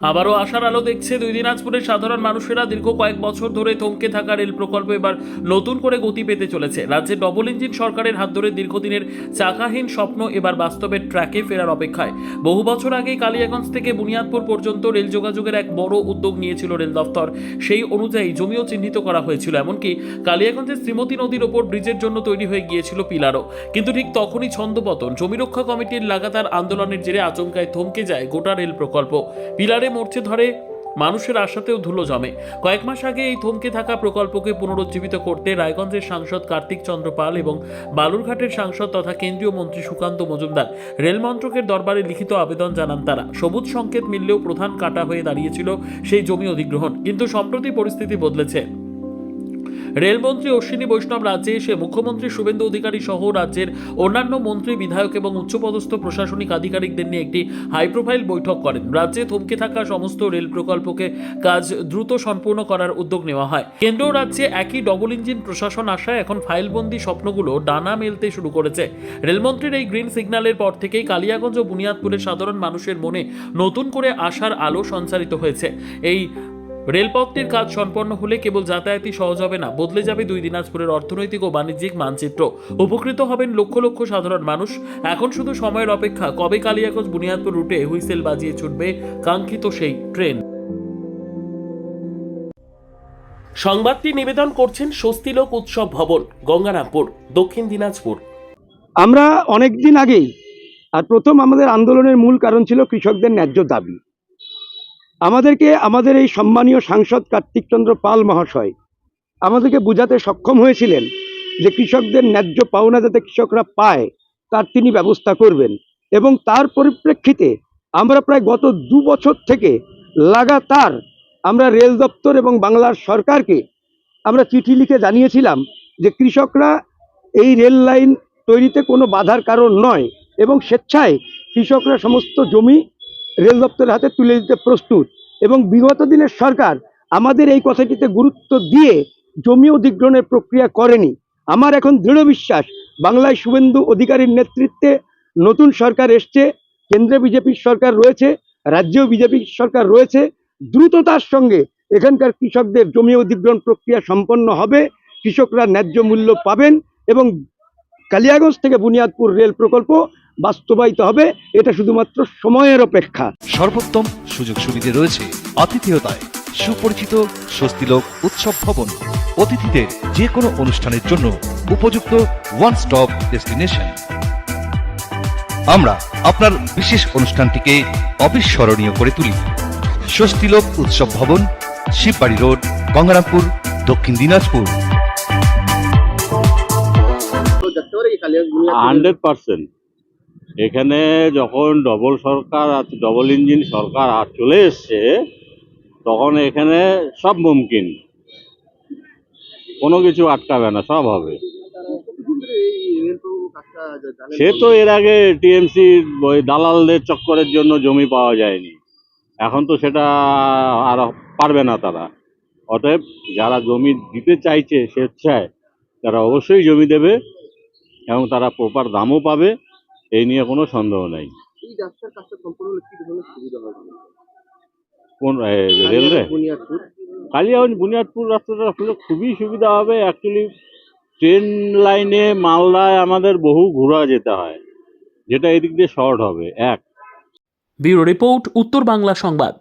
আবারও আশার আলো দেখছে দুই দিনাজপুরের সাধারণ মানুষেরা। দীর্ঘ কয়েক বছর ধরে থমকে থাকা রেল প্রকল্প এবার নতুন করে গতি পেতে চলেছে। রাজ্যে ডবল ইঞ্জিন সরকারের হাত ধরে দীর্ঘদিনের চাকাহীন স্বপ্ন এবার বাস্তবের ট্র্যাকে ফেরার অপেক্ষায়। বহু বছর আগেই কালিয়াগঞ্জ থেকে বুনিয়াদপুর পর্যন্ত রেল যোগাযোগের এক বড় উদ্যোগ নিয়েছিল রেল দফতর। সেই অনুযায়ী জমিও চিহ্নিত করা হয়েছিল, এমনকি কালিয়াগঞ্জের শ্রীমতী নদীর ওপর ব্রিজের জন্য তৈরি হয়ে গিয়েছিল পিলারও। কিন্তু ঠিক তখনই ছন্দপতন। জমি রক্ষা কমিটির লাগাতার আন্দোলনের জেরে আচমকায় থমকে যায় গোটা রেল প্রকল্প। পিলারে মরচে ধরে মানুষের আশাতেও ধুলো জমে। কয়েক মাস আগে এই থমকে থাকা প্রকল্পকে পুনরুজ্জীবিত করতে রায়গঞ্জের সাংসদ কার্তিক চন্দ্র পাল এবং বালুরঘাটের সাংসদ তথা কেন্দ্রীয় মন্ত্রী সুকান্ত মজুমদার রেল মন্ত্রকের দরবারে লিখিত আবেদন জানান তারা। সবুজ সংকেত মিললেও প্রধান কাটা হয়ে দাঁড়িয়েছিল সেই জমি অধিগ্রহণ। কিন্তু সম্প্রতি পরিস্থিতি বদলেছে। রেলমন্ত্রী অশ্বিনী বৈষ্ণব রাজ্যে এসে মুখ্যমন্ত্রী শুভেন্দু অধিকারী সহ রাজ্যের অন্যান্য মন্ত্রী, বিধায়ক এবং উচ্চপদস্থ প্রশাসনিক আধিকারিকদের নিয়ে একটি হাই প্রোফাইল বৈঠক করেন। রাজ্যে থমকে থাকা সমস্ত রেল প্রকল্পকে কাজ দ্রুত সম্পূর্ণ করার উদ্যোগ নেওয়া হয়। কেন্দ্র রাজ্যে একই ডবল ইঞ্জিন প্রশাসন আসায় এখন ফাইলবন্দি স্বপ্নগুলো ডানা মেলতে শুরু করেছে। রেলমন্ত্রীর এই গ্রিন সিগন্যালের পর থেকেই কালিয়াগঞ্জ ও বুনিয়াদপুরের সাধারণ মানুষের মনে নতুন করে আশার আলো সঞ্চারিত হয়েছে। এই রেলপথটির কাজ সম্পন্ন হলে কেবল যাতায়াতই সহজ হবে না, বদলে যাবে দুই দিনাজপুরের অর্থনৈতিক ও বাণিজ্যিক মানচিত্র। উপকৃত হবেন লক্ষ লক্ষ সাধারণ মানুষ। এখন শুধু সময়ের অপেক্ষা, কবে কালিয়াগঞ্জ বুনিয়াদপুর রুটে হুইসেল বাজিয়ে ছুটবে কাঙ্ক্ষিত সেই ট্রেন। সংবাদটি নিবেদন করছেন স্বস্তিলোক উৎসব ভবন, গঙ্গারামপুর, দক্ষিণ দিনাজপুর। আমরা অনেক দিন আগেই আর প্রথম আমাদের আন্দোলনের মূল কারণ ছিল কৃষকদের ন্যায্য দাবি। আমাদেরকে আমাদের এই সম্মানীয় সাংসদ কার্তিক চন্দ্র পাল মহাশয় আমাদেরকে বোঝাতে সক্ষম হয়েছিলেন যে কৃষকদের ন্যায্য পাওনা যাতে কৃষকরা পায় তার তিনি ব্যবস্থা করবেন। এবং তার পরিপ্রেক্ষিতে আমরা প্রায় গত 2 বছর থেকে লাগাতার আমরা রেল দপ্তর এবং বাংলার সরকারকে আমরা চিঠি লিখে জানিয়েছিলাম যে কৃষকরা এই রেল লাইন তৈরিতে কোনো বাধার কারণ নয় এবং স্বেচ্ছায় কৃষকরা সমস্ত জমি রেল দপ্তরের হাতে তুলে দিতে প্রস্তুত। এবং বিগত দিনের সরকার আমাদের এই কথাটিতে গুরুত্ব দিয়ে জমি অধিগ্রহণের প্রক্রিয়া করেনি। আমার এখন দৃঢ় বিশ্বাস বাংলায় শুভেন্দু অধিকারীর নেতৃত্বে নতুন সরকার এসছে, কেন্দ্রে বিজেপির সরকার রয়েছে, রাজ্যেও বিজেপির সরকার রয়েছে। দ্রুততার সঙ্গে এখানকার কৃষকদের জমি অধিগ্রহণ প্রক্রিয়া সম্পন্ন হবে, কৃষকরা ন্যায্য মূল্য পাবেন এবং কালিয়াগঞ্জ থেকে বুনিয়াদপুর রেল প্রকল্প বাস্তবায়িত হবে। এটা শুধুমাত্র সময়ের অপেক্ষা। সর্বোত্তম সুযোগ সুবিধা রয়েছে আতিথেয়তায় সুপরিচিত স্বস্তিলোক উৎসব ভবন। অতিথিদের যে কোনো অনুষ্ঠানের জন্য উপযুক্ত ওয়ান স্টপ ডেস্টিনেশন। আমরা আপনার বিশেষ অনুষ্ঠানটিকে অবিস্মরণীয় করে তুলি। স্বস্তিলোক উৎসব ভবন, শিববাড়ি রোড, গঙ্গারামপুর, দক্ষিণ দিনাজপুর। 100% এখানে যখন ডবল ইঞ্জিন সরকার চলে এসছে তখন এখানে সব মুমকিন, কোনো কিছু আটকাবে না, সব হবে। সে তো এর আগে টিএমসি ওই দালালদের চক্করের জন্য জমি পাওয়া যায়নি, এখন তো সেটা আর পারবে না তারা। অতএব যারা জমি দিতে চাইছে স্বেচ্ছায় তারা অবশ্যই জমি দেবে এবং তারা প্রপার দামও পাবে, এই নিয়ে কোনো সন্দেহ নেই। কোন রেলওয়ে কালিয়াগঞ্জ বুনিয়াদপুর রাস্তাটা আসলে খুবই সুবিধা হবে। অ্যাকচুয়ালি ট্রেন লাইনে মালদায় আমাদের বহু ঘোরা যেতে হয়, যেটা এদিক দিয়ে শর্ট হবে। ব্যুরো রিপোর্ট, উত্তর বাংলা সংবাদ।